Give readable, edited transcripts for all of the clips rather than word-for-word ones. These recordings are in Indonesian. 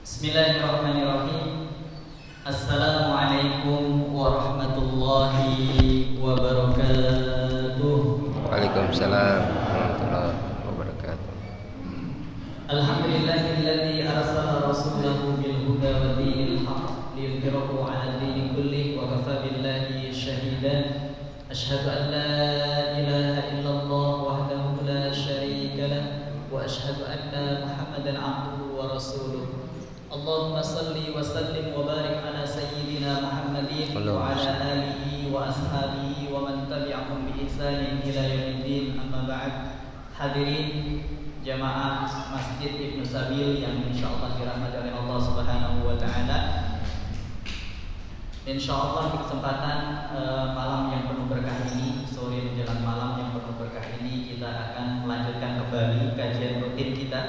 Bismillahirrahmanirrahim. Assalamualaikum warahmatullahi wabarakatuh. Waalaikumsalam warahmatullahi wabarakatuh. Alhamdulillahilladzi arsala rasulahu bil huda wa dinil haqq liyudhhirahu 'ala dini kullih wa kafa billahi shahidan. Asyhadu an la ilaha illallah wahdahu la syarika lah wa asyhadu anna Muhammadan 'abduhu wa rasuluh. Allahumma salli wa sallim wa barik ala sayyidina Muhammadin wa ala alihi wa ashabihi wa man tabi'ahum bi ihsanin ila yaumiddin, amma ba'd. Hadirin jamaah Masjid Ibnu Sabil yang insyaallah dirahmati oleh Allah Subhanahu wa taala. Insyaallah di kesempatan malam yang penuh berkah ini, sore menjelang malam yang penuh berkah ini, kita akan melanjutkan kembali kajian rutin kita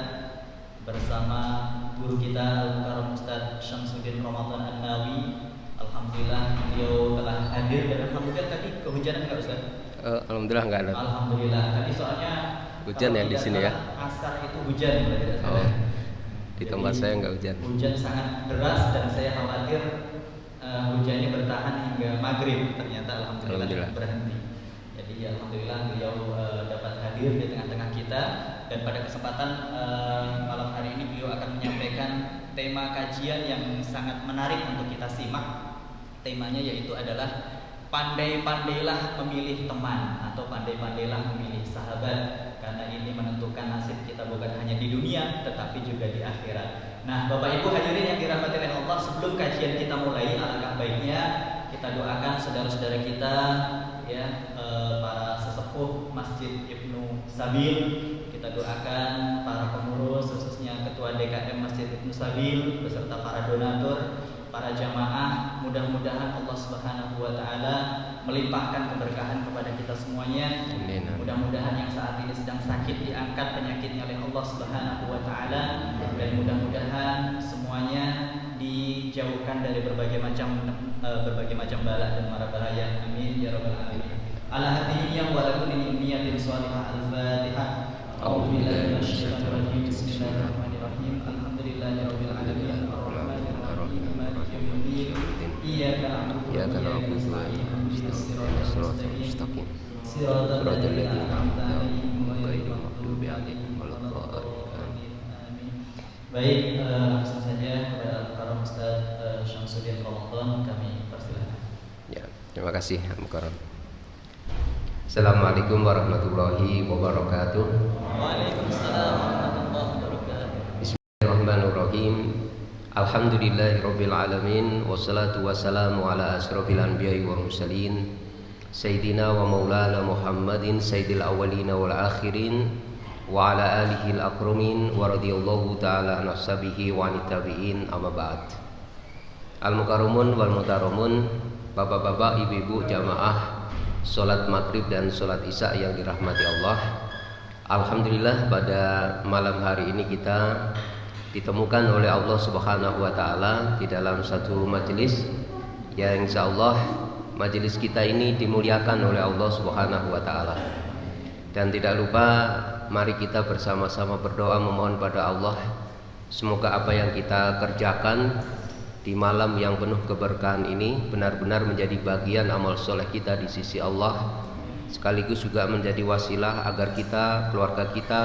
bersama guru kita Al-Mukarram Ustaz Syamsuddin Ramadan An-Nawi. Alhamdulillah beliau telah hadir dan alhamdulillah tadi kehujanan enggak Ustaz? Alhamdulillah enggak ada. Alhamdulillah tadi soalnya hujan ya di sini ya. Asar itu hujan berarti. Oh. Di tempat saya enggak hujan. Hujan sangat deras dan saya khawatir hujannya bertahan hingga maghrib. Ternyata alhamdulillah berhenti. Jadi alhamdulillah beliau dapat hadir di tengah-tengah kita. Dan pada kesempatan malam hari ini beliau akan menyampaikan tema kajian yang sangat menarik untuk kita simak. Temanya yaitu adalah pandai-pandailah memilih teman atau pandai-pandailah memilih sahabat, karena ini menentukan nasib kita bukan hanya di dunia tetapi juga di akhirat. Nah, Bapak Ibu hadirin yang dirahmati oleh Allah, sebelum kajian kita mulai, alangkah baiknya kita doakan saudara-saudara kita ya, para sesepuh Masjid Ibnu Sabil. Kita doakan para pengurus, khususnya Ketua DKM Masjid Ibnu Sabil beserta para donatur, para jamaah. Mudah-mudahan Allah Subhanahu wa taala melimpahkan keberkahan kepada kita semuanya. Mudah-mudahan yang saat ini sedang sakit diangkat penyakitnya oleh Allah Subhanahu wa taala, dan mudah-mudahan semuanya dijauhkan dari berbagai macam bala dan mara bahaya. Amin ya rabbal alamin. Ala hadirin yang walaupun ini niyatin shalihah. Al-Fatihah. أعوذ بالله من الشيطان الرجيم. بسم الله الرحمن الرحيم. الحمد لله رب العالمين الرحمن الرحيم مالك يوم الدين إياك نعبد وإياك نستعين اهدنا الصراط المستقيم صراط الذين أنعمت عليهم غير المغضوب عليهم ولا الضالين. Baik, langsung saja kepada Al-Mukarram Ustaz Syamsuddin Ramadan kami persilakan. Ya, terima kasih Al-Mukarram. Assalamualaikum warahmatullahi wabarakatuh. Waalaikumsalam warahmatullahi wabarakatuh. Bismillahirrahmanirrahim. Alhamdulillahirabbil alamin, wassalatu wassalamu ala asyrofil anbiya'i wal mursalin sayyidina wa maulana Muhammadin sayyidil awwalin wal akhirin wa ala alihi al akramin wa radhiyallahu ta'ala an ashabihi wa anit tabi'in, amma ba'd. Al-mukarramun wal mutaramun, bapak-bapak, ibu-ibu jamaah sholat maghrib dan sholat isya yang dirahmati Allah. Alhamdulillah pada malam hari ini kita ditemukan oleh Allah Subhanahu wa taala di dalam satu majelis yang insyaallah majelis kita ini dimuliakan oleh Allah Subhanahu wa taala. Dan tidak lupa mari kita bersama-sama berdoa memohon pada Allah semoga apa yang kita kerjakan di malam yang penuh keberkahan ini benar-benar menjadi bagian amal soleh kita di sisi Allah, sekaligus juga menjadi wasilah agar kita, keluarga kita,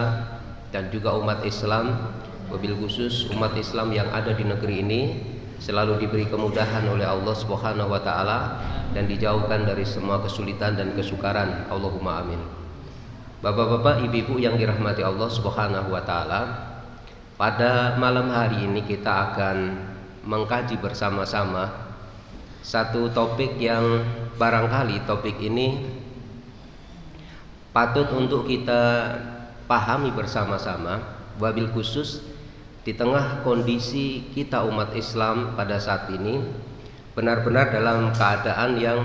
dan juga umat Islam, wabil khusus umat Islam yang ada di negeri ini, selalu diberi kemudahan oleh Allah Subhanahu wa taala dan dijauhkan dari semua kesulitan dan kesukaran. Allahumma amin. Bapak-bapak, ibu-ibu yang dirahmati Allah Subhanahu wa taala, pada malam hari ini kita akan mengkaji bersama-sama satu topik yang barangkali topik ini patut untuk kita pahami bersama-sama, wabil khusus di tengah kondisi kita umat Islam pada saat ini benar-benar dalam keadaan yang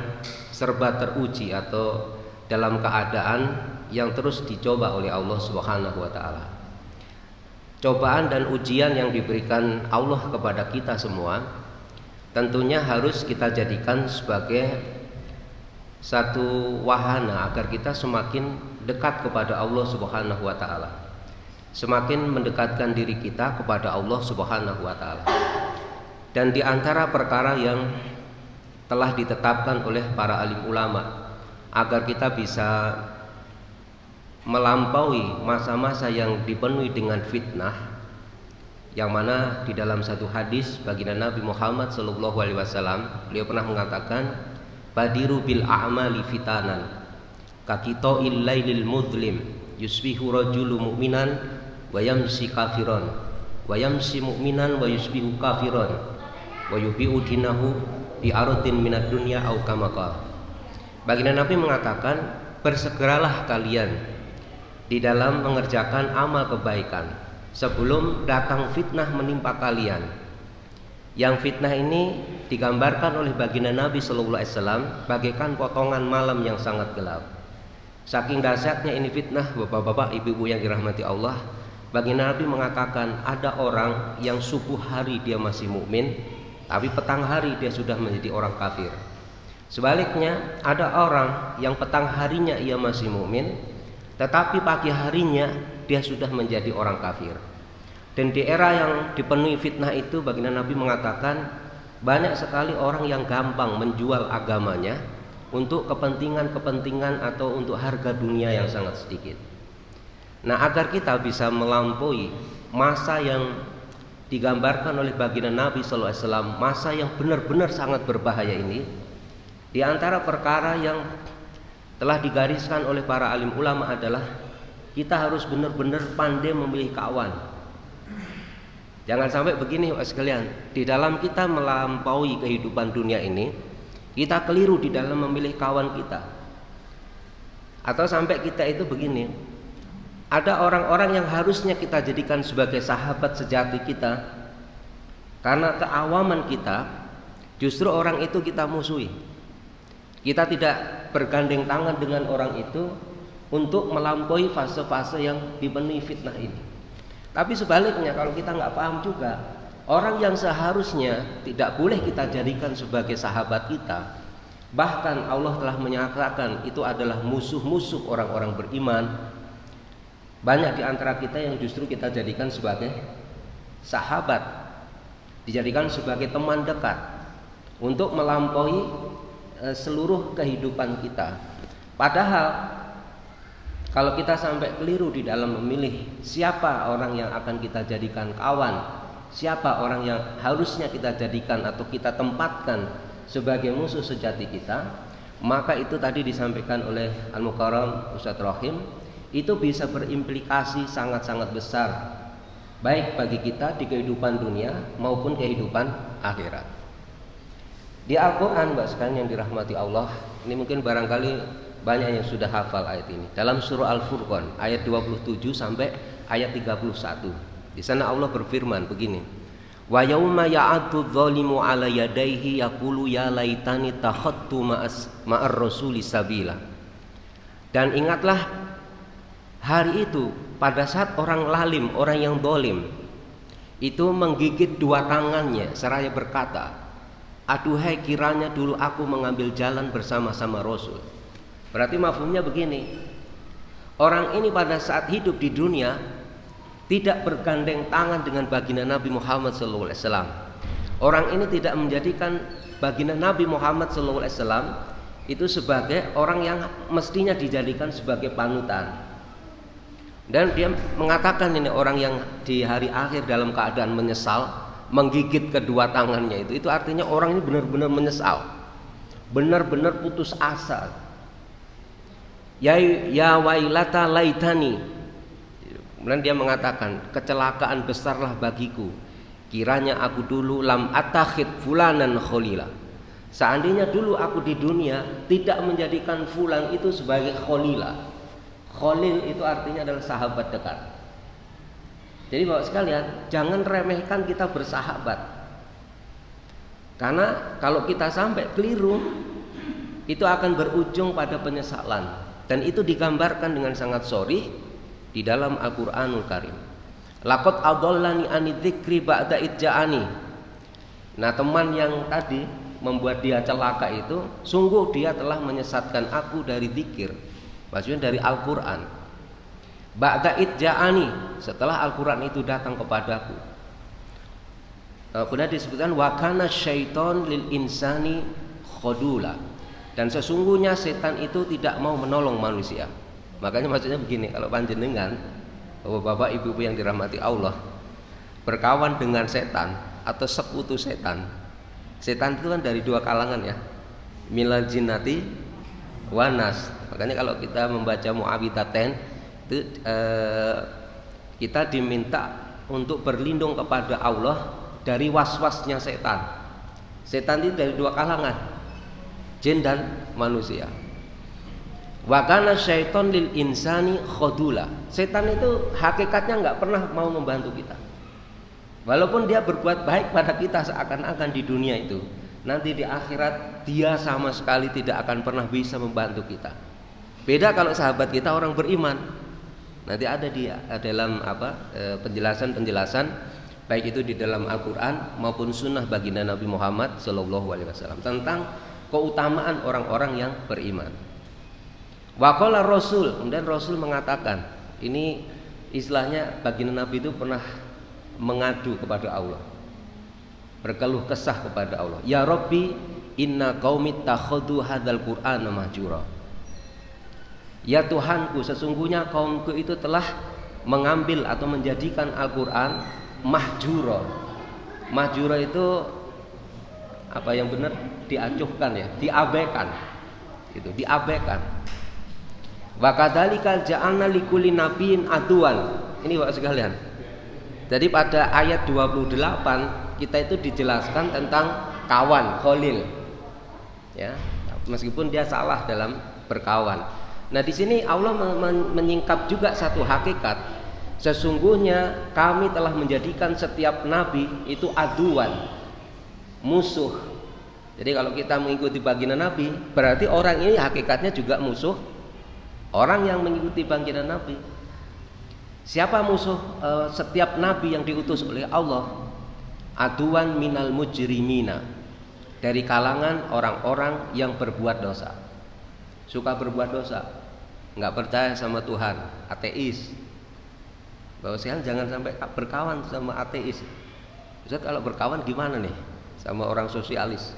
serba teruji atau dalam keadaan yang terus dicoba oleh Allah Subhanahu wa taala. Cobaan dan ujian yang diberikan Allah kepada kita semua tentunya harus kita jadikan sebagai satu wahana agar kita semakin dekat kepada Allah Subhanahu wa taala. semakin mendekatkan diri kita kepada Allah Subhanahu wa taala. Dan di antara perkara yang telah ditetapkan oleh para alim ulama agar kita bisa melampaui masa-masa yang dipenuhi dengan fitnah, yang mana di dalam satu hadis baginda Nabi Muhammad SAW, beliau pernah mengatakan, badiru bil a'mali fitanan kakito'il lailil mudlim yusbihu rajulu mu'minan wa yamsi kafiran wa yamsi mu'minan wa yusbihu kafiran wa yubi'u dinahu bi aradin minad dunya au kama qala. Baginda Nabi mengatakan, bersegeralah kalian di dalam mengerjakan amal kebaikan sebelum datang fitnah menimpa kalian. Yang fitnah ini digambarkan oleh baginda Nabi SAW bagaikan potongan malam yang sangat gelap. Saking dahsyatnya ini fitnah, bapak-bapak, ibu-ibu yang dirahmati Allah, baginda Nabi mengatakan ada orang yang subuh hari dia masih mukmin, tapi petang hari dia sudah menjadi orang kafir. Sebaliknya, ada orang yang petang harinya ia masih mukmin, tetapi pagi harinya dia sudah menjadi orang kafir. Dan di era yang dipenuhi fitnah itu, baginda Nabi mengatakan banyak sekali orang yang gampang menjual agamanya untuk kepentingan-kepentingan atau untuk harga dunia yang sangat sedikit. Nah, agar kita bisa melampaui masa yang digambarkan oleh baginda Nabi SAW, masa yang benar-benar sangat berbahaya ini, di antara perkara yang telah digariskan oleh para alim ulama adalah kita harus benar-benar pandai memilih kawan. Jangan sampai begini Bapak sekalian, di dalam kita melampaui kehidupan dunia ini, kita keliru di dalam memilih kawan kita. Atau sampai kita itu begini, ada orang-orang yang harusnya kita jadikan sebagai sahabat sejati kita, karena keawaman kita, justru orang itu kita musuhi. Kita tidak bergandeng tangan dengan orang itu untuk melampaui fase-fase yang dipenuhi fitnah ini. Tapi sebaliknya, kalau kita nggak paham juga, orang yang seharusnya tidak boleh kita jadikan sebagai sahabat kita, bahkan Allah telah menyatakan itu adalah musuh-musuh orang-orang beriman, banyak di antara kita yang justru kita jadikan sebagai sahabat, dijadikan sebagai teman dekat untuk melampaui seluruh kehidupan kita. Padahal kalau kita sampai keliru di dalam memilih siapa orang yang akan kita jadikan kawan, siapa orang yang harusnya kita jadikan atau kita tempatkan sebagai musuh sejati kita, maka itu tadi disampaikan oleh Al-Mukarram Ustadz Rahim, itu bisa berimplikasi sangat-sangat besar, baik bagi kita di kehidupan dunia maupun kehidupan akhirat. Di Al-Quran, Mbak sekalian yang dirahmati Allah, ini mungkin barangkali banyak yang sudah hafal ayat ini. Dalam surah Al-Furqan ayat 27 sampai ayat 31. Di sana Allah berfirman begini. Wa yauma ya'addu dzalimu 'ala yadayhi yaqulu ya laitani takhattu ma'ar rasuli sabila. Dan ingatlah hari itu pada saat orang lalim, orang yang dolim itu menggigit dua tangannya seraya berkata, aduhai kiranya dulu aku mengambil jalan bersama-sama Rasul. Berarti mafhumnya begini, orang ini pada saat hidup di dunia tidak bergandeng tangan dengan baginda Nabi Muhammad SAW. Orang ini tidak menjadikan baginda Nabi Muhammad SAW itu sebagai orang yang mestinya dijadikan sebagai panutan. Dan dia mengatakan ini orang yang di hari akhir dalam keadaan menyesal, menggigit kedua tangannya itu artinya orang ini benar-benar menyesal, benar-benar putus asa. Ya wailata laitani. Kemudian dia mengatakan, kecelakaan besarlah bagiku, kiranya aku dulu lam atakhid fulanan kholila. Seandainya dulu aku di dunia tidak menjadikan fulan itu sebagai kholila. Kholil itu artinya adalah sahabat dekat. Jadi Bapak sekalian, jangan remehkan kita bersahabat. Karena kalau kita sampai keliru, itu akan berujung pada penyesalan. Dan itu digambarkan dengan sangat sharih di dalam Al-Qur'anul Karim. Laqad adallani anidzikri ba'da idja'ani. Nah, teman yang tadi membuat dia celaka itu, sungguh dia telah menyesatkan aku dari zikir, maksudnya dari Al-Qur'an. Ba'da idja'ani, setelah Al-Qur'an itu datang kepadaku. Kemudian disebutkan wa kana syaiton lil insani khadula, dan sesungguhnya setan itu tidak mau menolong manusia. Makanya maksudnya begini, kalau panjenengan Bapak Ibu yang dirahmati Allah berkawan dengan setan atau sekutu setan. Setan itu kan dari dua kalangan ya, minal jinnati wanas. Makanya kalau kita membaca Mu'awwidzatain itu kita diminta untuk berlindung kepada Allah dari was-wasnya setan. Setan itu dari dua kalangan, jin dan manusia. Wa kana syaiton lil insani khadula. Setan itu hakikatnya nggak pernah mau membantu kita. Walaupun dia berbuat baik pada kita seakan-akan di dunia itu, nanti di akhirat dia sama sekali tidak akan pernah bisa membantu kita. Beda kalau sahabat kita orang beriman. Nanti ada di dalam penjelasan-penjelasan baik itu di dalam Al-Qur'an maupun sunnah baginda Nabi Muhammad SAW tentang keutamaan orang-orang yang beriman. Wa qala Rasul, kemudian Rasul mengatakan, ini istilahnya baginda Nabi itu pernah mengadu kepada Allah, berkeluh kesah kepada Allah. Ya Rabbi, inna qaumi takhadhu hadzal Qur'ana mahjura. Ya Tuhanku, sesungguhnya kaumku itu telah mengambil atau menjadikan Al-Qur'an mahjura. Mahjura itu apa yang benar? Diacuhkan ya, diabaikan. Itu diabaikan. Wa kadzalika ja'alna likulli nabiyyin aduwan. Ini Bapak sekalian. Jadi pada ayat 28 kita itu dijelaskan tentang kawan, khalil. Ya, meskipun dia salah dalam berkawan. Nah, di sini Allah menyingkap juga satu hakikat. Sesungguhnya kami telah menjadikan setiap nabi itu aduan, musuh. Jadi kalau kita mengikuti baginda Nabi, berarti orang ini hakikatnya juga musuh orang yang mengikuti baginda Nabi. Siapa musuh setiap nabi yang diutus oleh Allah? Aduan minal mujrimina, dari kalangan orang-orang yang berbuat dosa, suka berbuat dosa, nggak percaya sama Tuhan, ateis. Bahwa sekalian jangan sampai berkawan sama ateis. Ustaz, kalau berkawan gimana nih sama orang sosialis?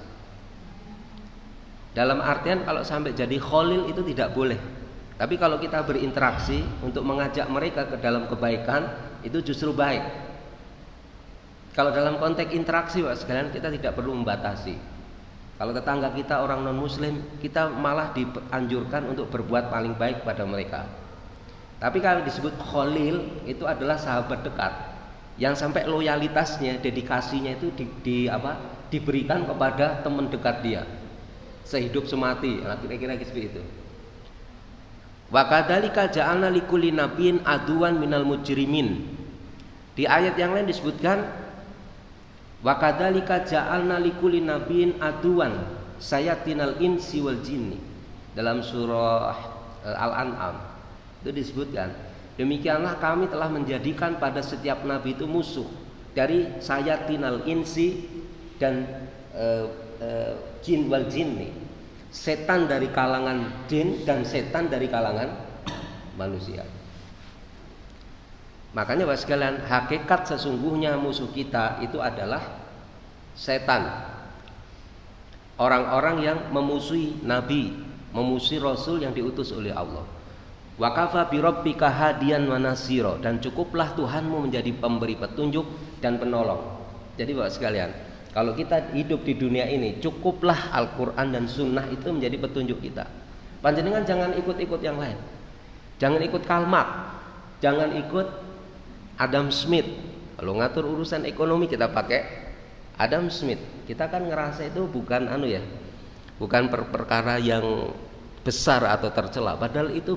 Dalam artian kalau sampai jadi khalil itu tidak boleh. Tapi kalau kita berinteraksi untuk mengajak mereka ke dalam kebaikan, itu justru baik. Kalau dalam konteks interaksi Pak sekalian, kita tidak perlu membatasi. Kalau tetangga kita orang non muslim, kita malah dianjurkan untuk berbuat paling baik pada mereka. Tapi kalau disebut khalil, itu adalah sahabat dekat yang sampai loyalitasnya, dedikasinya itu diberikan kepada teman dekat dia, sehidup semati, kira-kira seperti itu. Wa kadzalika ja'alna likulli nabiyyin aduwan minal mujrimin. Di ayat yang lain disebutkan wa kadzalika ja'alna likulli nabiyyin aduwan sayatinal insi wal jinni. Dalam surah Al-An'am itu disebutkan, demikianlah kami telah menjadikan pada setiap nabi itu musuh dari sayatinal insi dan jin wal jinni. Setan dari kalangan jin dan setan dari kalangan manusia. Makanya Bapak sekalian, hakikat sesungguhnya musuh kita itu adalah setan. Orang-orang yang memusuhi nabi, memusuhi rasul yang diutus oleh Allah. Wa kafa bi rabbika hadiyan wa nasira, dan cukuplah Tuhanmu menjadi pemberi petunjuk dan penolong. Jadi Bapak sekalian, kalau kita hidup di dunia ini, cukuplah Al-Quran dan Sunnah itu menjadi petunjuk kita. Panjenengan jangan ikut-ikut yang lain. Jangan ikut Karl Marx, jangan ikut Adam Smith. Kalau ngatur urusan ekonomi kita pakai Adam Smith. Kita kan ngerasa itu bukan bukan perkara yang besar atau tercela. Padahal itu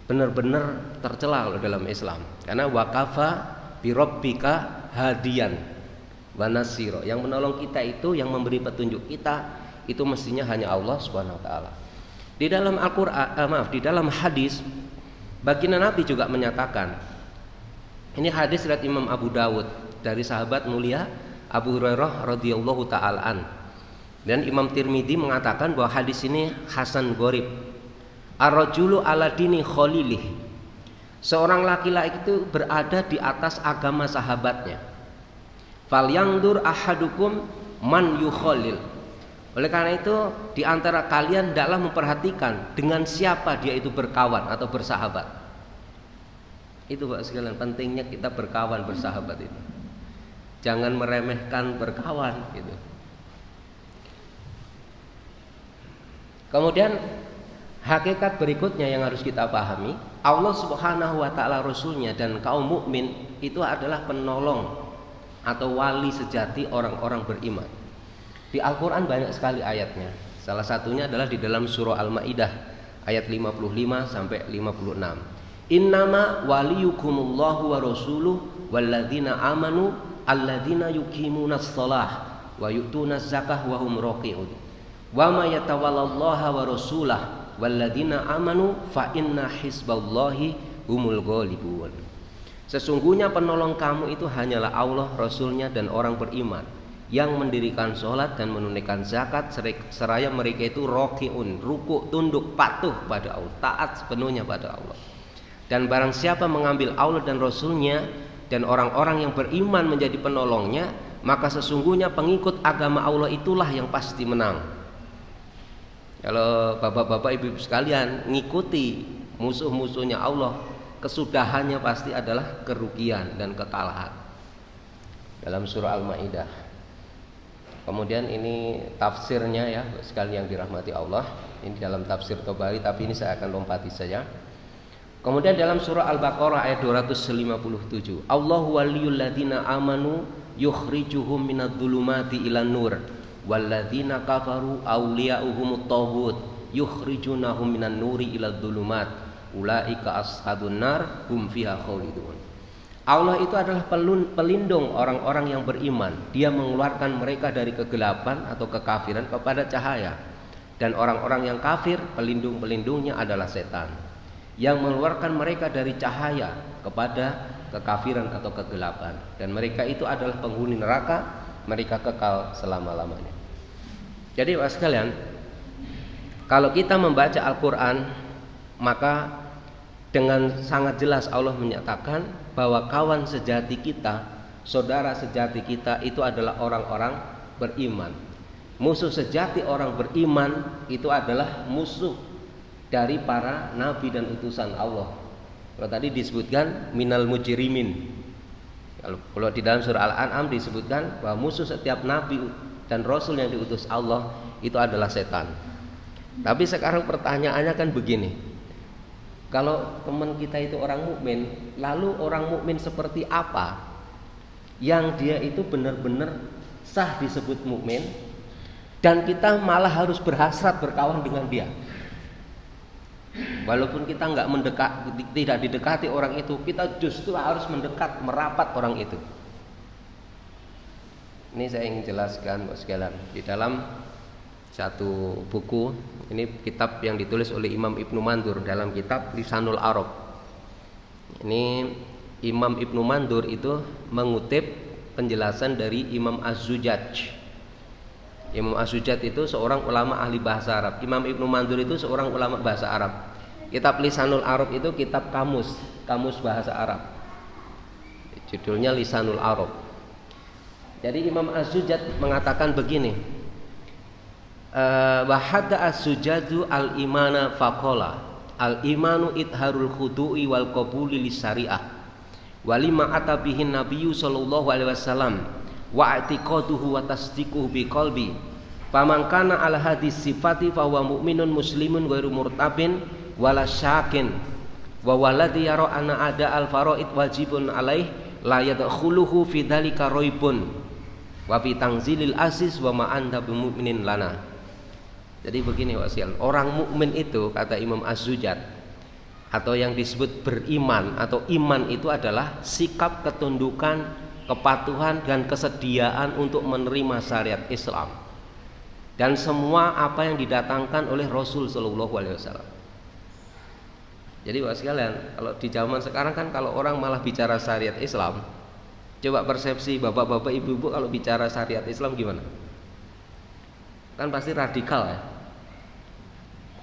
benar-benar tercela dalam Islam. Karena waqafa bi rabbika hadiyan wa nasira, yang menolong kita itu, yang memberi petunjuk kita itu mestinya hanya Allah Subhanahu wa taala. Di dalam Al-Qur'an, di dalam hadis baginda Nabi juga menyatakan. Ini hadis riwayat Imam Abu Dawud dari sahabat mulia Abu Hurairah radhiyallahu taala an. Dan Imam Tirmidzi mengatakan bahwa hadis ini hasan gharib. Ar-rajulu ala dini khalilih. Seorang laki-laki itu berada di atas agama sahabatnya. Falyangdur ahadukum man yukhalil. Oleh karena itu di antara kalian hendaklah memperhatikan dengan siapa dia itu berkawan atau bersahabat. Itu Pak sekalian, pentingnya kita berkawan bersahabat itu. Jangan meremehkan berkawan gitu. Kemudian hakikat berikutnya yang harus kita pahami, Allah Subhanahu wa taala, Rasulnya dan kaum mukmin itu adalah penolong atau wali sejati orang-orang beriman. Di Al-Qur'an banyak sekali ayatnya. Salah satunya adalah di dalam surah Al-Maidah ayat 55 sampai 56. Innama waliyukumullahu wa rasuluhu walladzina amanu alladzina yuqimunas shalah wa yu'tunaz zakah wa hum raqi'un. Wa may yatawallallaha wa rasulahu walladzina amanu fa inna hizballahi humul ghalibun. Sesungguhnya penolong kamu itu hanyalah Allah, Rasulnya dan orang beriman yang mendirikan sholat dan menunaikan zakat seraya mereka itu raqi'un, rukuk, tunduk, patuh pada Allah, taat sepenuhnya pada Allah. Dan barang siapa mengambil Allah dan Rasulnya dan orang-orang yang beriman menjadi penolongnya, maka sesungguhnya pengikut agama Allah itulah yang pasti menang. Kalau bapak-bapak ibu-ibu sekalian ngikuti musuh-musuhnya Allah, kesudahannya pasti adalah kerugian dan kekalahan. Dalam surah Al-Maidah. Kemudian ini tafsirnya ya sekali yang dirahmati Allah. Ini dalam tafsir Tabari, tapi ini saya akan lompati saja. Kemudian dalam surah Al-Baqarah ayat 257, Allahu waliyul ladzina amanu yukhrijuhum minadh-dhulumati ilan nur walladzina kafaru awliya'uhumut taghut yukhrijunahum minan nuri ilal dhulumat ulaika ashabun nar hum fiha khalidun. Allah itu adalah pelindung orang-orang yang beriman. Dia mengeluarkan mereka dari kegelapan atau kekafiran kepada cahaya. Dan orang-orang yang kafir, pelindung-pelindungnya adalah setan yang mengeluarkan mereka dari cahaya kepada kekafiran atau kegelapan. Dan mereka itu adalah penghuni neraka, mereka kekal selama-lamanya. Jadi Bapak sekalian, kalau kita membaca Al-Quran, maka dengan sangat jelas Allah menyatakan bahwa kawan sejati kita, saudara sejati kita itu adalah orang-orang beriman. Musuh sejati orang beriman itu adalah musuh dari para nabi dan utusan Allah. Kalau tadi disebutkan minal mujrimin. Kalau di dalam surah Al-An'am disebutkan bahwa musuh setiap nabi dan rasul yang diutus Allah itu adalah setan. Tapi sekarang pertanyaannya kan begini. Kalau teman kita itu orang mukmin, lalu orang mukmin seperti apa yang dia itu benar-benar sah disebut mukmin dan kita malah harus berhasrat berkawan dengan dia? Walaupun kita tidak didekati orang itu, kita justru harus mendekat, merapat orang itu. Ini saya ingin jelaskan Bapak sekalian. Di dalam satu buku, ini kitab yang ditulis oleh Imam Ibnu Mandur dalam kitab Lisanul Arab. Ini Imam Ibnu Mandur itu mengutip penjelasan dari Imam Az-Zujaj. Imam Az-Zujaj itu seorang ulama ahli bahasa Arab. Imam Ibnu Mandur itu seorang ulama bahasa Arab. Kitab Lisanul Arab itu kitab kamus bahasa Arab. Judulnya Lisanul Arab. Jadi Imam Az-Zujaj mengatakan begini. Wa hadda Az-Zujaju al-imana faqala al-imanu idharul khudu'i wal qabuli lis-syari'ah walima atabihin nabiyyu sallallahu alaihi wasallam wa i'tiqaduhu wa tasdiquhu biqalbi faman kana ala hadis sifati fa huwa mu'minun muslimun ghairu murtabin wala syakin wa walladhi yara anna ada al faraid wajibun alaih la yadkhuluhu fi dzalika raibun wa fi tanzilil aziz wa ma anta bimu'minin lana. Jadi begini wasial, orang mukmin itu kata Imam Az-Zujaj atau yang disebut beriman atau iman itu adalah sikap ketundukan, kepatuhan dan kesediaan untuk menerima syariat Islam dan semua apa yang didatangkan oleh Rasul sallallahu alaihi wasallam. Jadi Bapak sekalian, kalau di zaman sekarang kan kalau orang malah bicara syariat Islam, coba persepsi bapak-bapak ibu-ibu kalau bicara syariat Islam gimana? Kan pasti radikal ya.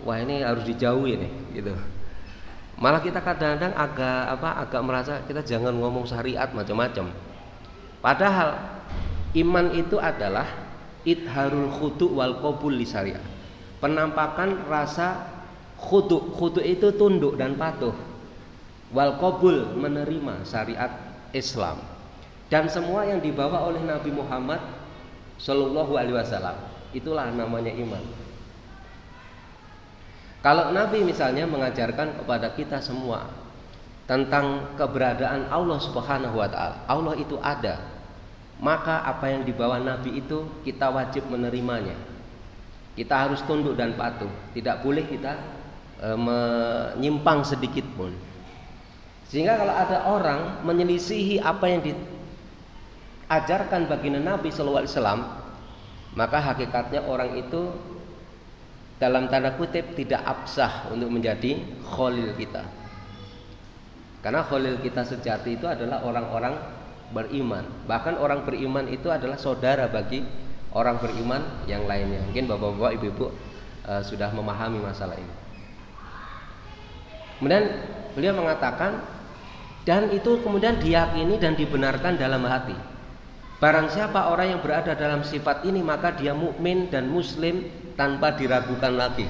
Wah ini harus dijauhi nih gitu. Malah kita kadang-kadang agak merasa kita jangan ngomong syariat macam-macam. Padahal iman itu adalah idharul khudu' wal qabul li syariah. Penampakan rasa khudu'. Khudu' itu tunduk dan patuh. Wal qabul menerima syariat Islam. Dan semua yang dibawa oleh Nabi Muhammad sallallahu alaihi wasallam, itulah namanya iman. Kalau Nabi misalnya mengajarkan kepada kita semua tentang keberadaan Allah Subhanahu wa taala, Allah itu ada, maka apa yang dibawa Nabi itu kita wajib menerimanya. Kita harus tunduk dan patuh, tidak boleh kita menyimpang sedikit pun. Sehingga kalau ada orang menyelisihi apa yang diajarkan baginda Nabi sallallahu alaihi wasallam, maka hakikatnya orang itu dalam tanda kutip tidak absah untuk menjadi khalil kita. Karena khalil kita sejati itu adalah orang-orang beriman. Bahkan orang beriman itu adalah saudara bagi orang beriman yang lainnya. Mungkin bapak-bapak, ibu-ibu sudah memahami masalah ini. Kemudian beliau mengatakan, dan itu kemudian diyakini dan dibenarkan dalam hati. Barang siapa orang yang berada dalam sifat ini, maka dia mukmin dan muslim tanpa diragukan lagi.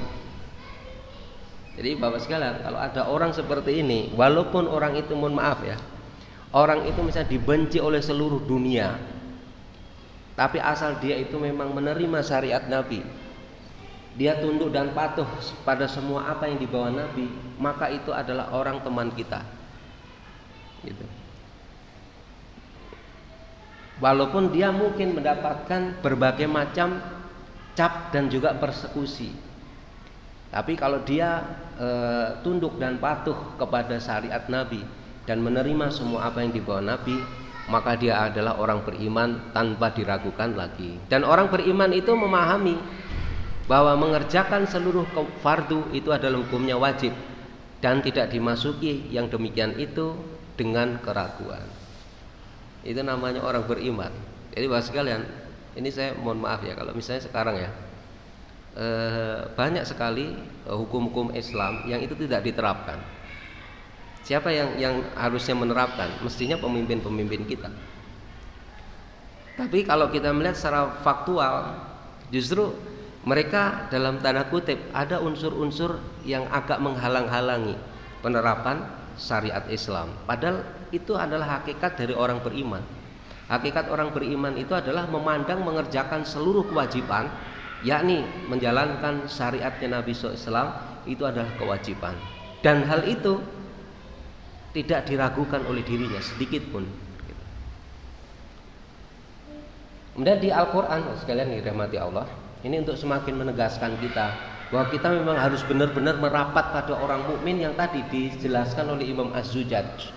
Jadi bapak sekalian, kalau ada orang seperti ini, walaupun orang itu, mohon maaf ya, orang itu misalnya dibenci oleh seluruh dunia, tapi asal dia itu memang menerima syariat Nabi, dia tunduk dan patuh pada semua apa yang dibawa Nabi, maka itu adalah orang teman kita. Gitu. Walaupun dia mungkin mendapatkan berbagai macam cap dan juga persekusi, tapi kalau dia tunduk dan patuh kepada syariat Nabi dan menerima semua apa yang dibawa Nabi, maka dia adalah orang beriman tanpa diragukan lagi. Dan orang beriman itu memahami bahwa mengerjakan seluruh fardu itu adalah hukumnya wajib dan tidak dimasuki yang demikian itu dengan keraguan. Itu namanya orang beriman. Jadi bapak sekalian, ini saya mohon maaf ya kalau misalnya sekarang ya banyak sekali hukum-hukum Islam yang itu tidak diterapkan. Siapa yang harusnya menerapkan? Mestinya pemimpin-pemimpin kita. Tapi kalau kita melihat secara faktual, justru mereka dalam tanda kutip ada unsur-unsur yang agak menghalang-halangi penerapan syariat Islam. Padahal itu adalah hakikat dari orang beriman. Hakikat orang beriman itu adalah memandang mengerjakan seluruh kewajiban, yakni menjalankan syariatnya Nabi SAW, itu adalah kewajiban. Dan hal itu tidak diragukan oleh dirinya sedikit pun. Kemudian di Al-Quran, sekalian dirahmati Allah, ini untuk semakin menegaskan kita bahwa kita memang harus benar-benar merapat pada orang mukmin yang tadi dijelaskan oleh Imam Az-Zujaj.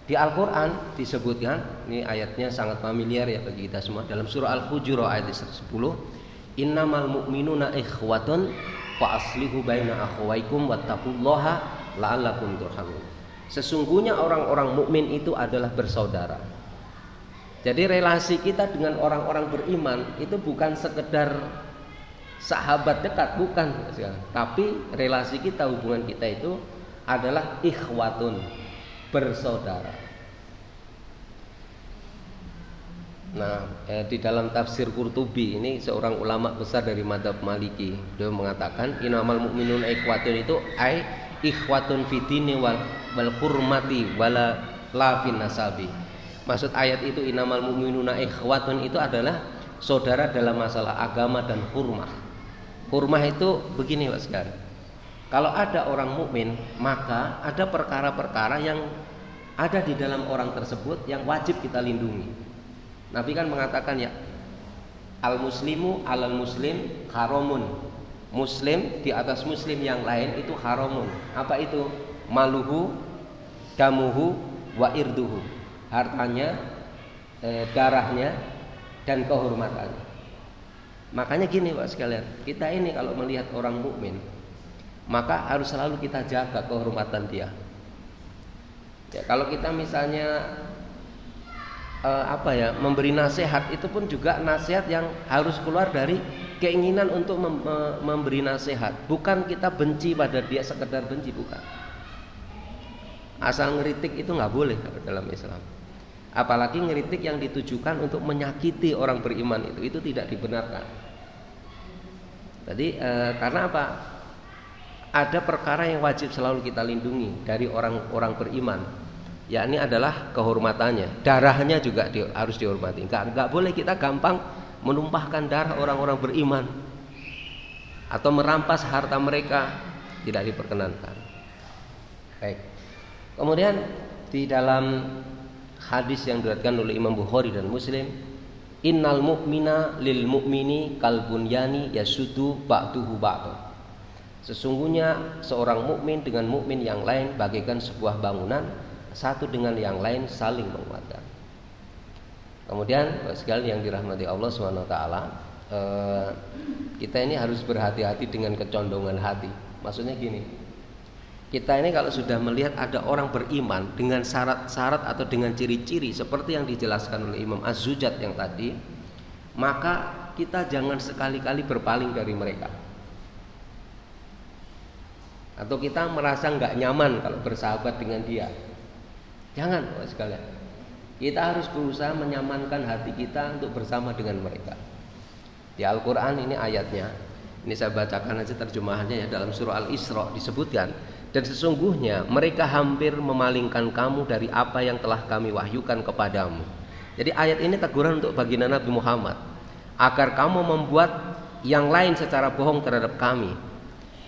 Di Al-Quran disebutkan, ini ayatnya sangat familiar ya bagi kita semua, dalam surah Al-Hujurat ayat 10, innamal mu'minuna ikhwatun fa aslihu baina akhwaikum wattaqullaha la'allakum turhamun. Sesungguhnya orang-orang mukmin itu adalah bersaudara. Jadi relasi kita dengan orang-orang beriman itu bukan sekedar sahabat dekat, bukan, tapi relasi kita, hubungan kita itu adalah ikhwatun, bersaudara. Nah, di dalam tafsir Qurtubi, ini seorang ulama besar dari mazhab Maliki, dia mengatakan innamal mu'minuna ikhwatun itu ai ikhwatun fidini wal hurmati wala la fin nasabi. Maksud ayat itu innamal mu'minuna ikhwatun itu adalah saudara dalam masalah agama dan hurmah. Hurmah itu begini Pak sekalian. Kalau ada orang mukmin, maka ada perkara-perkara yang ada di dalam orang tersebut yang wajib kita lindungi. Nabi kan mengatakan ya, al muslimu alal muslim haramun. Muslim di atas muslim yang lain itu haramun. Apa itu? Maluhu, damuhu, wa irduhu. Hartanya, darahnya, dan kehormatannya. Makanya gini Pak sekalian, kita ini kalau melihat orang mukmin, maka harus selalu kita jaga kehormatan dia. Ya, kalau kita misalnya memberi nasihat, itu pun juga nasihat yang harus keluar dari keinginan untuk memberi nasihat, bukan kita benci pada dia sekedar benci, bukan. Asal ngeritik itu nggak boleh dalam Islam. Apalagi ngeritik yang ditujukan untuk menyakiti orang beriman itu tidak dibenarkan. Jadi karena apa? Ada perkara yang wajib selalu kita lindungi dari orang-orang beriman, yakni adalah kehormatannya, darahnya juga harus dihormati. Nggak boleh kita gampang menumpahkan darah orang-orang beriman atau merampas harta mereka, tidak diperkenankan. Baik. Kemudian di dalam hadis yang diriwayatkan oleh Imam Bukhari dan Muslim, innal mu'mina lil mu'mini kal bunyani yasuddu ba'duhu ba'd. Sesungguhnya seorang mukmin dengan mukmin yang lain bagaikan sebuah bangunan, satu dengan yang lain saling menguatkan. Kemudian sekali yang dirahmati Allah SWT, kita ini harus berhati-hati dengan kecondongan hati. Maksudnya gini, kita ini kalau sudah melihat ada orang beriman dengan syarat-syarat atau dengan ciri-ciri seperti yang dijelaskan oleh Imam Az-Zujat yang tadi, maka kita jangan sekali-kali berpaling dari mereka. Atau kita merasa nggak nyaman kalau bersahabat dengan dia. Jangan sekalian. Kita harus berusaha menyamankan hati kita untuk bersama dengan mereka. Di Al-Quran ini ayatnya, ini saya bacakan aja terjemahannya ya, dalam surah Al-Isra disebutkan, dan sesungguhnya mereka hampir memalingkan kamu dari apa yang telah kami wahyukan kepadamu. Jadi ayat ini teguran untuk baginda Nabi Muhammad, agar kamu membuat yang lain secara bohong terhadap kami.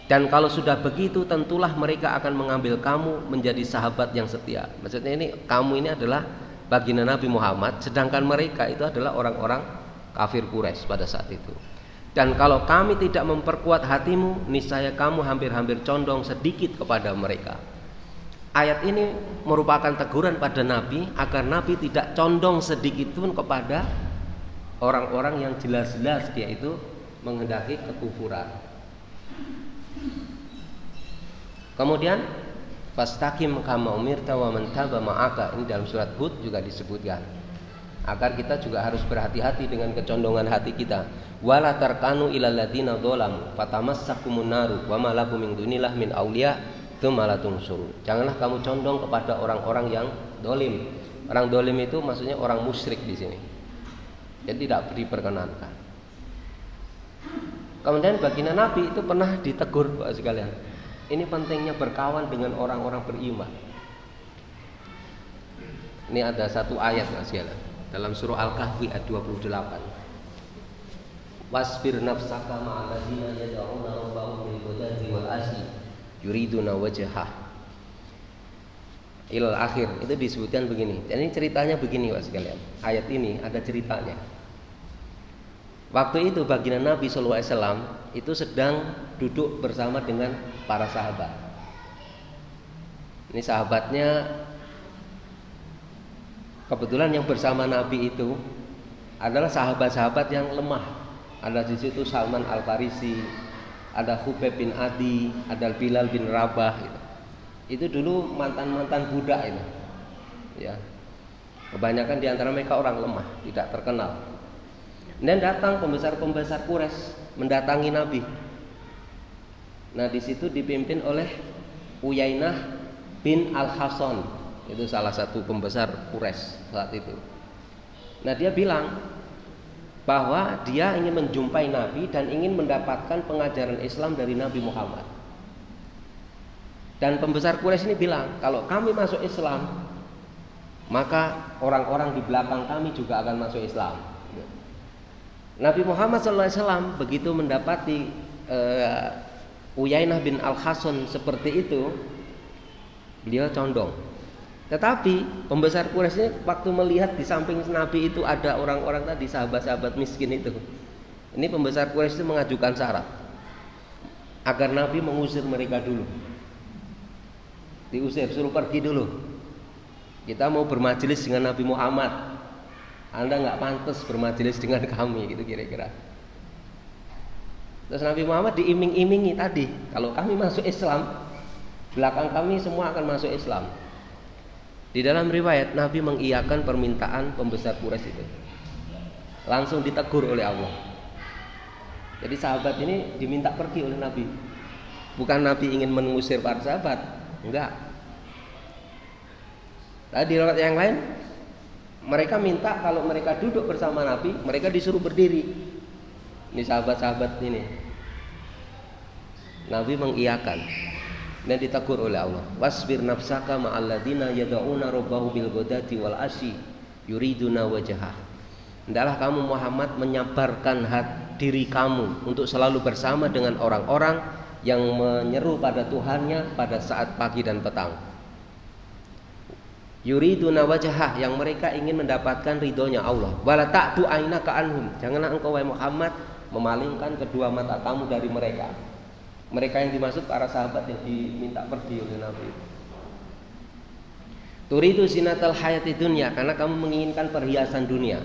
Dan kalau sudah begitu tentulah mereka akan mengambil kamu menjadi sahabat yang setia. Maksudnya ini kamu ini adalah baginda Nabi Muhammad, sedangkan mereka itu adalah orang-orang kafir Quraisy pada saat itu. Dan kalau kami tidak memperkuat hatimu, niscaya kamu hampir-hampir condong sedikit kepada mereka. Ayat ini merupakan teguran pada Nabi agar Nabi tidak condong sedikit pun kepada orang-orang yang jelas-jelas dia itu menghendaki kekufuran. Kemudian fastaqim kama umirta wa man taba ma'aka, ini dalam surat Hud juga disebutkan agar kita juga harus berhati-hati dengan kecondongan hati kita. Wala tarkanu ilal ladzina dzalamu fatamassakumun naru wa ma lakum min dunillah min auliya tsumma la tunsuru. Janganlah kamu condong kepada orang-orang yang dolim. Orang dolim itu maksudnya orang musyrik di sini. Jadi tidak diperkenankan. Kemudian baginda Nabi itu pernah ditegur Bapak sekalian. Ini pentingnya berkawan dengan orang-orang beriman. Ini ada satu ayat Bapak sekalian dalam surah Al-Kahfi ayat 28. Wasbir nafsaka ma'al ladzina yad'una rabbahum bil ghadati wal asyi yuriduna wajhah. Ilal akhir itu disebutkan begini. Dan ini ceritanya begini Bapak sekalian. Ayat ini ada ceritanya. Waktu itu baginda Nabi SAW itu sedang duduk bersama dengan para sahabat. Ini sahabatnya kebetulan yang bersama Nabi itu adalah sahabat-sahabat yang lemah. Ada di situ Salman Al-Farisi, ada Khubayb bin Adi, ada Bilal bin Rabah. Itu dulu mantan-mantan budak itu. Ya. Kebanyakan di antara mereka orang lemah, tidak terkenal. Dan datang pembesar-pembesar Quraisy mendatangi Nabi. Nah, di situ dipimpin oleh Uyainah bin Al-Hasan. Itu salah satu pembesar Quraisy saat itu. Nah, dia bilang bahwa dia ingin menjumpai Nabi dan ingin mendapatkan pengajaran Islam dari Nabi Muhammad. Dan pembesar Quraisy ini bilang, kalau kami masuk Islam, maka orang-orang di belakang kami juga akan masuk Islam. Nabi Muhammad SAW begitu mendapati Uyainah bin Al-Hasan seperti itu, beliau condong. Tetapi pembesar Quraisy ini waktu melihat di samping Nabi itu ada orang-orang tadi, sahabat-sahabat miskin itu, ini pembesar Quraisy itu mengajukan syarat agar Nabi mengusir mereka dulu. Diusir, suruh pergi dulu. Kita mau bermajelis dengan Nabi Muhammad, Anda nggak pantas bermajelis dengan kami, gitu kira-kira. Terus Nabi Muhammad diiming-imingi tadi, kalau kami masuk Islam, belakang kami semua akan masuk Islam. Di dalam riwayat Nabi mengiyakan permintaan pembesar Quraisy itu, langsung ditegur oleh Allah. Jadi sahabat ini diminta pergi oleh Nabi. Bukan Nabi ingin mengusir para sahabat, enggak. Di riwayat yang lain mereka minta kalau mereka duduk bersama Nabi, mereka disuruh berdiri. Ini sahabat-sahabat ini. Nabi mengiyakan dan ditegur oleh Allah. Wasbir nafsaka ma'al ladzina yad'una rabbahum bil ghadati wal asyi yuriduna wajhah. Hendaklah kamu Muhammad menyabarkan diri kamu untuk selalu bersama dengan orang-orang yang menyeru pada Tuhannya pada saat pagi dan petang. Yuriduna wajhah, yang mereka ingin mendapatkan ridhonya Allah. Wala ta'du ainaka anhum, janganlah engkau wahai Muhammad memalingkan kedua mata kamu dari mereka. Mereka yang dimaksud para sahabat yang diminta pergi oleh Nabi. Turidu zinatal hayati dunya, karena kamu menginginkan perhiasan dunia.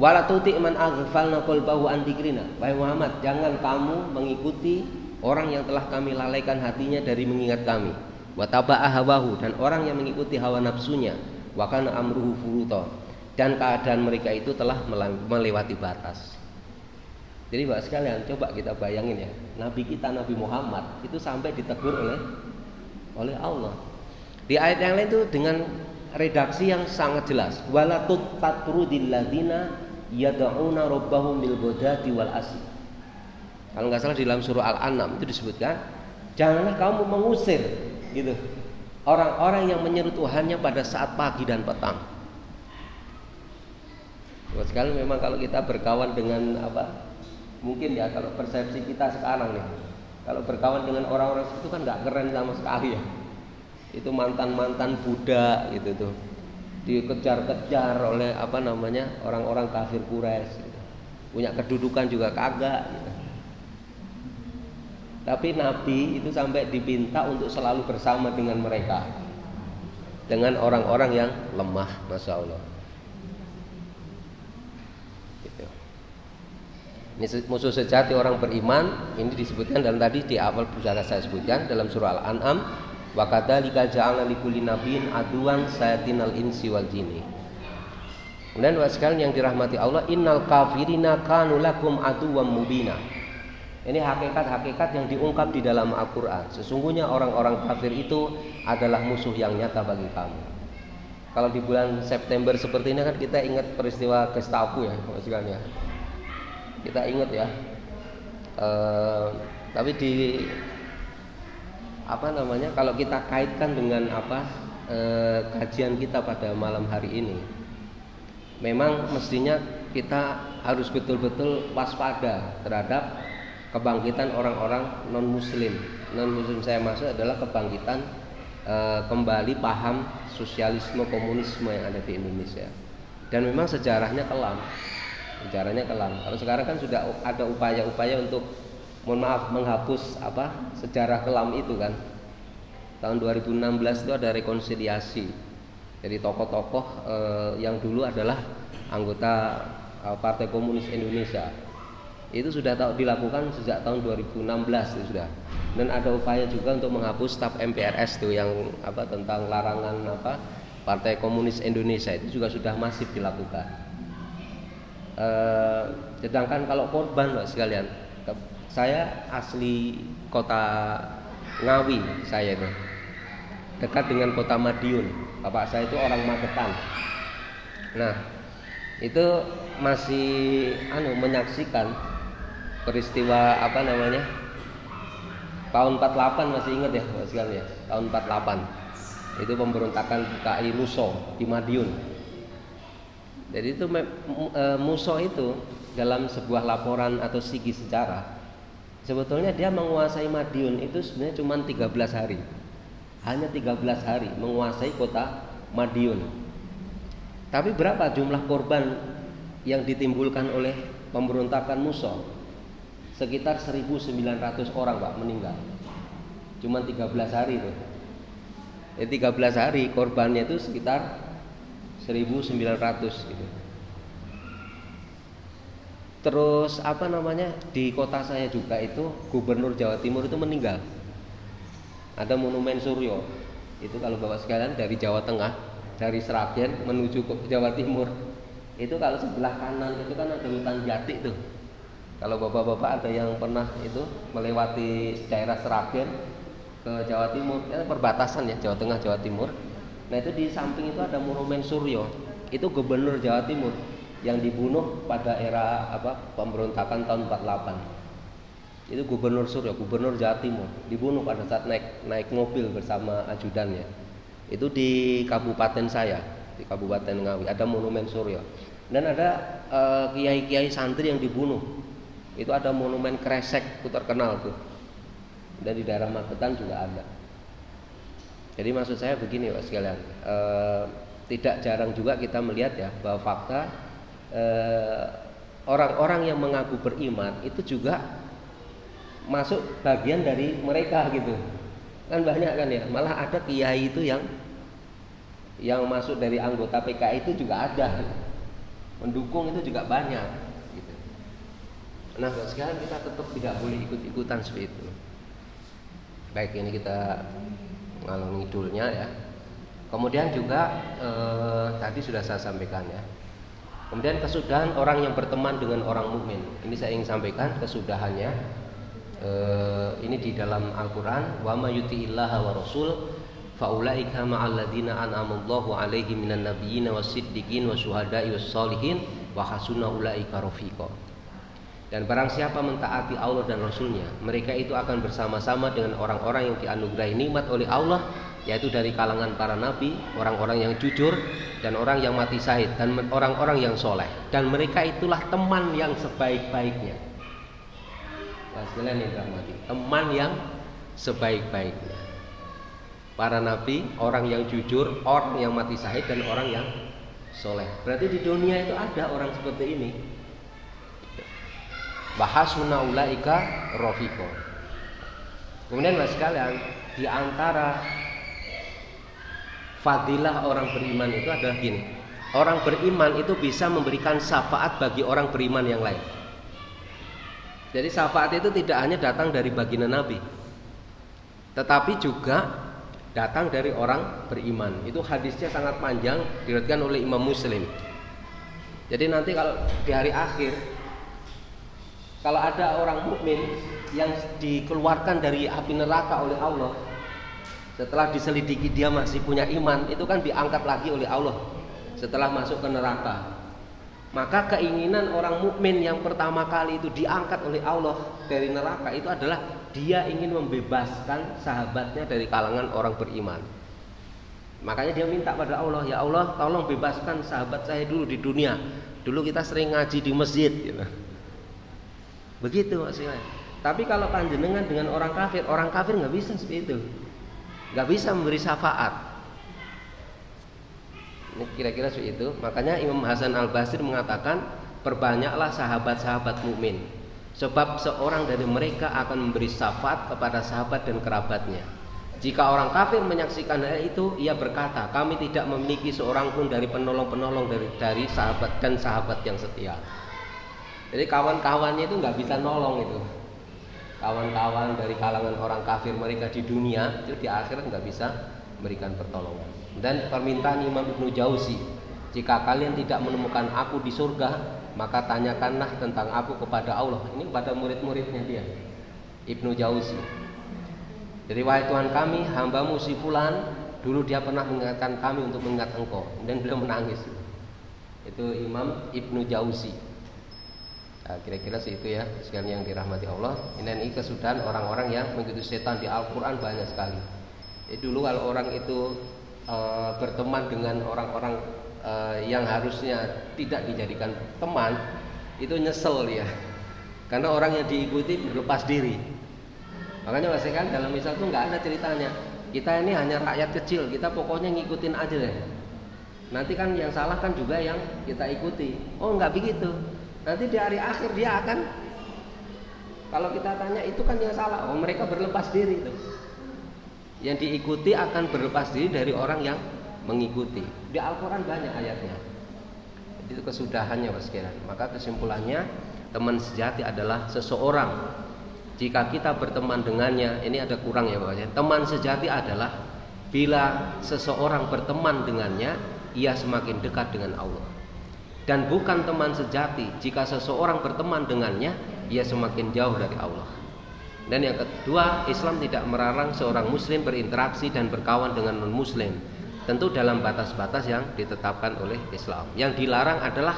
Wala tuti man aghfalna qalbahu an dzikrina, wahai Muhammad jangan kamu mengikuti orang yang telah kami lalaikan hatinya dari mengingat kami. Wa taba'a hawahu, dan orang yang mengikuti hawa nafsunya. Wa kana amruhu furuta, dan keadaan mereka itu telah melewati batas. Jadi Bapak sekalian, coba kita bayangin ya, Nabi kita Nabi Muhammad itu sampai ditegur oleh Allah. Di ayat yang lain itu dengan redaksi yang sangat jelas. Wala tatrudil ladzina yad'una rabbahum bil ghadati wal asyi. Kalau nggak salah di dalam surah Al-An'am itu disebutkan, janganlah kamu mengusir gitu orang-orang yang menyeru Tuhannya pada saat pagi dan petang. Buat sekali memang kalau kita berkawan dengan mungkin ya kalau persepsi kita sekarang nih, kalau berkawan dengan orang-orang itu kan nggak keren sama sekali ya. Itu mantan-mantan Buddha gitu tuh, dikejar-kejar oleh orang-orang kafir Quraisy gitu. Punya kedudukan juga kagak gitu. Tapi Nabi itu sampai dipinta untuk selalu bersama dengan mereka, dengan orang-orang yang lemah, Masya Allah gitu. Ini musuh sejati orang beriman. Ini disebutkan dalam tadi di awal sudah saya sebutkan dalam surah Al-An'am. Wa kadzalika ja'alna likulli nabiyyin aduwan sayatinal insi wal jinni. Kemudian sekalian yang dirahmati Allah, innal kafirina kanu lakum aduwwan mubina. Ini hakikat-hakikat yang diungkap di dalam Al-Quran. Sesungguhnya orang-orang kafir itu adalah musuh yang nyata bagi kamu. Kalau di bulan September seperti ini kan kita ingat peristiwa Gestapo ya, maksudnya. Kita ingat ya. Tapi kalau kita kaitkan dengan kajian kita pada malam hari ini, memang mestinya kita harus betul-betul waspada terhadap kebangkitan orang-orang non-muslim. Non-muslim saya maksud adalah kebangkitan kembali paham sosialisme komunisme yang ada di Indonesia. Dan memang sejarahnya kelam. Kalau sekarang kan sudah ada upaya-upaya untuk menghapus sejarah kelam itu kan. Tahun 2016 itu ada rekonsiliasi. Jadi tokoh-tokoh yang dulu adalah anggota Partai Komunis Indonesia. Itu sudah dilakukan sejak tahun 2016 itu sudah. Dan ada upaya juga untuk menghapus staf MPRS itu yang tentang larangan Partai Komunis Indonesia, itu juga sudah masif dilakukan. Sedangkan kalau korban Pak sekalian, saya asli kota Ngawi, saya itu dekat dengan kota Madiun. Bapak saya itu orang Magetan. Nah, itu masih menyaksikan peristiwa tahun 48, masih ingat ya Pak sekalian ya, tahun 48 itu pemberontakan PKI Muso di Madiun. Jadi itu Muso itu dalam sebuah laporan atau sigi sejarah, sebetulnya dia menguasai Madiun itu sebenarnya cuma 13 hari. Hanya 13 hari menguasai kota Madiun. Tapi berapa jumlah korban yang ditimbulkan oleh pemberontakan Muso? Sekitar 1.900 orang Pak meninggal. Cuma 13 hari itu. 13 hari korbannya itu sekitar 1.900 gitu. Terus di kota saya juga itu Gubernur Jawa Timur itu meninggal. Ada Monumen Suryo. Itu kalau Bapak sekalian dari Jawa Tengah, dari Sragen menuju ke Jawa Timur, itu kalau sebelah kanan itu kan ada hutan jati tuh. Kalau bapak-bapak ada yang pernah itu melewati daerah Sragen ke Jawa Timur, perbatasan ya Jawa Tengah Jawa Timur, Nah itu di samping itu ada Monumen Suryo, itu gubernur Jawa Timur yang dibunuh pada era pemberontakan tahun 48. Itu Gubernur Suryo, gubernur Jawa Timur, dibunuh pada saat naik mobil bersama ajudannya. Itu di kabupaten saya, di Kabupaten Ngawi, ada Monumen Suryo. Dan ada kiai-kiai santri yang dibunuh. Itu ada Monumen Kresek, itu terkenal tuh. Dan di daerah Magetan juga ada. Jadi maksud saya begini Pak sekalian, tidak jarang juga kita melihat ya bahwa fakta orang-orang yang mengaku beriman itu juga masuk bagian dari mereka gitu. Kan banyak kan ya, malah ada kiai itu yang masuk dari anggota PKI itu juga ada, mendukung itu juga banyak gitu. Nah sekarang kita tetap tidak boleh ikut-ikutan seperti itu. Baik, ini kita ngalor ngidulnya ya. Kemudian juga tadi sudah saya sampaikan ya. Kemudian kesudahan orang yang berteman dengan orang mukmin. Ini saya ingin sampaikan kesudahannya. Ini di dalam Al-Qur'an, wa may yuti'illaha wa rasul faulaika ma'al ladzina an'amallahu 'alaihim minan nabiyyin wasiddiqin wasyuhada'i wassalihin wa hasuna ulaika rafiqa. Dan barang siapa mentaati Allah dan Rasulnya, mereka itu akan bersama-sama dengan orang-orang yang dianugerahi nikmat oleh Allah, yaitu dari kalangan para nabi, orang-orang yang jujur, dan orang yang mati syahid, dan orang-orang yang soleh. Dan mereka itulah teman yang sebaik-baiknya. Nah, sekalian yang dirahmati, teman yang sebaik-baiknya. Para nabi, orang yang jujur, orang yang mati syahid, dan orang yang soleh. Berarti di dunia itu ada orang seperti ini. Bahasuna ulaika rafiqo. Kemudian Mas sekalian, di antara fadilah orang beriman itu adalah gini. Orang beriman itu bisa memberikan syafaat bagi orang beriman yang lain. Jadi syafaat itu tidak hanya datang dari baginda Nabi, tetapi juga datang dari orang beriman. Itu hadisnya sangat panjang, diriwayatkan oleh Imam Muslim. Jadi nanti kalau di hari akhir, kalau ada orang mukmin yang dikeluarkan dari api neraka oleh Allah, setelah diselidiki dia masih punya iman, itu kan diangkat lagi oleh Allah setelah masuk ke neraka. Maka keinginan orang mukmin yang pertama kali itu diangkat oleh Allah dari neraka itu adalah dia ingin membebaskan sahabatnya dari kalangan orang beriman. Makanya dia minta pada Allah, ya Allah tolong bebaskan sahabat saya dulu di dunia. Dulu kita sering ngaji di masjid gitu. Begitu maksudnya. Tapi kalau panjenengan dengan orang kafir nggak bisa seperti itu, nggak bisa memberi syafaat. Ini kira-kira seperti itu. Makanya Imam Hasan Al-Basri mengatakan, perbanyaklah sahabat-sahabat mukmin, sebab seorang dari mereka akan memberi syafaat kepada sahabat dan kerabatnya. Jika orang kafir menyaksikan hal itu, ia berkata, kami tidak memiliki seorang pun dari penolong-penolong dari sahabat dan sahabat yang setia. Jadi kawan-kawannya itu nggak bisa nolong itu. Kawan-kawan dari kalangan orang kafir mereka di dunia itu di akhirat nggak bisa memberikan pertolongan. Dan permintaan Imam Ibnu Jauzi, jika kalian tidak menemukan aku di surga, maka tanyakanlah tentang aku kepada Allah. Ini pada murid-muridnya dia, Ibnu Jauzi. Jadi wahai Tuhan kami, hambamu si fulan, dulu dia pernah mengingatkan kami untuk mengingat engkau, dan beliau menangis. Itu Imam Ibnu Jauzi. Nah, kira-kira segitu ya, sekalian yang dirahmati Allah. Ini kesudahan orang-orang yang mengikuti setan di Al-Quran banyak sekali. Jadi dulu kalau orang itu berteman dengan orang-orang yang harusnya tidak dijadikan teman, itu nyesel ya, karena orang yang diikuti berlepas diri. Makanya kan dalam Islam itu nggak ada ceritanya kita ini hanya rakyat kecil, kita pokoknya ngikutin aja deh. Nanti kan yang salah kan juga yang kita ikuti. Oh nggak begitu. Nanti di hari akhir dia akan, kalau kita tanya itu kan yang salah, oh mereka berlepas diri itu. Yang diikuti akan berlepas diri dari orang yang mengikuti. Di Al-Quran banyak ayatnya. Itu kesudahannya Pak sekalian. Maka kesimpulannya, teman sejati adalah seseorang, jika kita berteman dengannya, ini ada kurang ya Pak. Teman sejati adalah bila seseorang berteman dengannya, ia semakin dekat dengan Allah. Dan bukan teman sejati jika seseorang berteman dengannya, ia semakin jauh dari Allah. Dan yang kedua, Islam tidak melarang seorang muslim berinteraksi dan berkawan dengan non-muslim, tentu dalam batas-batas yang ditetapkan oleh Islam. Yang dilarang adalah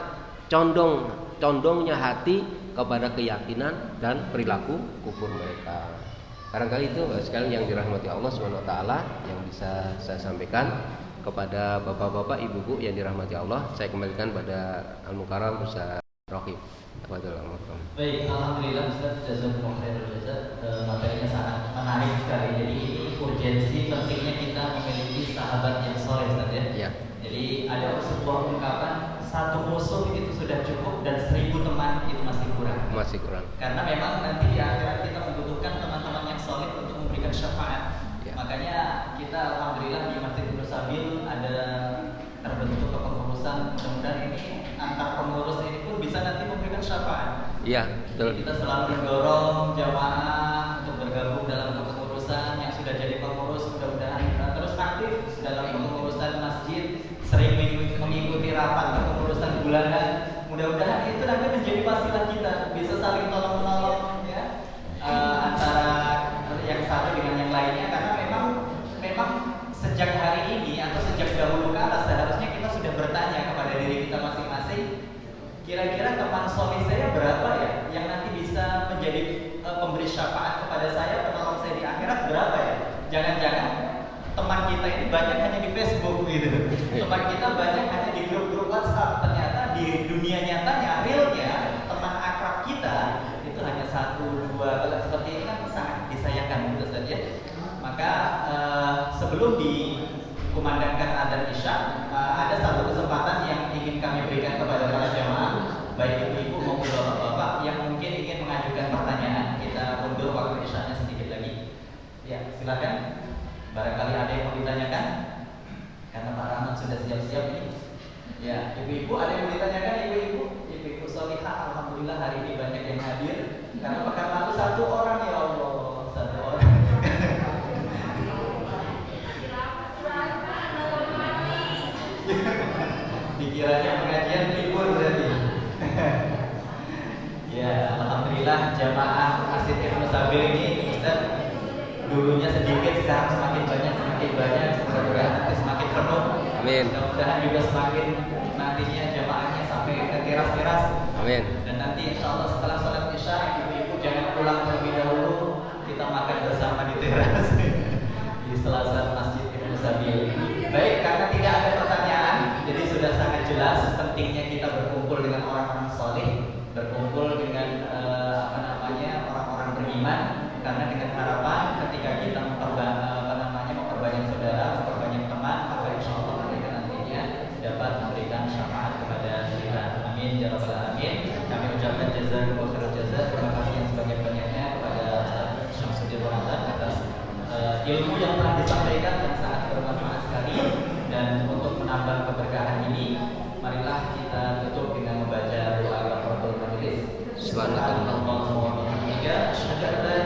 condongnya hati kepada keyakinan dan perilaku kufur mereka. Barangkali itu sekalian yang dirahmati Allah Subhanahu wa taala yang bisa saya sampaikan kepada bapak-bapak, ibu-ibu yang dirahmati Allah. Saya kembalikan pada Al-Mukarram Ustaz Rohim. Baik, alhamdulillah Ustaz, jazakumullah khairul jazak. Materinya sangat menarik sekali. Jadi ini urgensi pentingnya kita memiliki sahabat yang soleh, Ustaz ya. Ya. Jadi ada sebuah ungkapan, satu musuh itu sudah cukup dan 1000 teman itu masih kurang. Masih kurang. Karena memang nanti di akhirat kita membutuhkan teman-teman yang soleh untuk memberikan syafaat. Ya. Makanya kita alhamdulillah di Masjid Ibnu Sabil ada terbentuk kepengurusan. Mudah-mudahan ini antar pengurus ini pun bisa nanti memberikan syafaat. Iya, betul. Jadi kita selalu mendorong jamaah untuk bergabung dalam kepengurusan. Yang sudah jadi pengurus mudah-mudahan terus aktif dalam kepengurusan masjid, sering mengikuti rapat kepengurusan bulanan. Mudah-mudahan itu nanti menjadi wasilah kita, bisa saling tolong-menolong ya, antara yang satu dengan yang lainnya. Karena memang sejak hari ini atau sejak dahulu kala seharusnya kita sudah bertanya kepada diri kita masing-masing, kira-kira teman soleh saya berapa ya yang nanti bisa menjadi pemberi syafaat kepada saya, penolong saya di akhirat berapa ya? Jangan-jangan teman kita ini banyak hanya di Facebook gitu, teman kita banyak hanya di grup-grup WhatsApp. Ternyata di dunia nyatanya, realnya teman akrab kita itu hanya 1, 2. Kalau seperti ini kan sangat disayangkan gitu saja. Maka sebelum dikumandangkan adzan Isya, ada satu kesempatan yang ingin kami berikan kepada para jamaah, baik ibu-ibu maupun bapak-bapak yang mungkin ingin mengajukan pertanyaan. Kita undur waktu Isyanya sedikit lagi. Ya, silakan. Barangkali ada yang mau ditanyakan? Karena Pak Rahmat sudah siap-siap ini. Ya, ibu-ibu ada yang mau ditanyakan? Ibu-ibu Solihah, alhamdulillah hari ini banyak yang hadir. Karena pekan lalu 1 orang, ya Allah, 1 orang. Dikiranya pengajian libur berarti. Ya, alhamdulillah jamaah Masjid Ibnu Sabil ini Ustaz, dulunya sedikit, sekarang semakin banyak. Mudah-mudahan nanti semakin penuh. Amin. Mudah-mudahan juga semakin nantinya jamaahnya sampai ke teras-teras. Amin. Dan nanti insya Allah setelah sholat Isya, ibu-ibu jangan pulang terlebih dahulu, kita makan bersama di teras di Selasar Masjid Ibnu Sabil. Baik, karena tidak ada pertanyaan, jadi sudah sangat jelas pentingnya kita berkumpul dengan orang-orang soleh, berkumpul dengan orang-orang beriman. Karena dengan harapan ketika kita memperbanyak saudara, memperbanyak teman, maka insya Allah mereka nantinya dapat memberikan syafaat kepada kita. Amin ya rabbal alamin. Kami ucapkan jazakumullah khairal jazak. Terima kasih yang sebanyak-banyaknya kepada Ustaz Syamsuddin Ramadan atas ilmu yang telah disampaikan yang sangat bermanfaat sekali. Dan untuk menambah keberkahan ini, marilah kita tutup dengan membaca doa kafaratul majelis. Subhanallah wa bihamdihi, asyhadu an la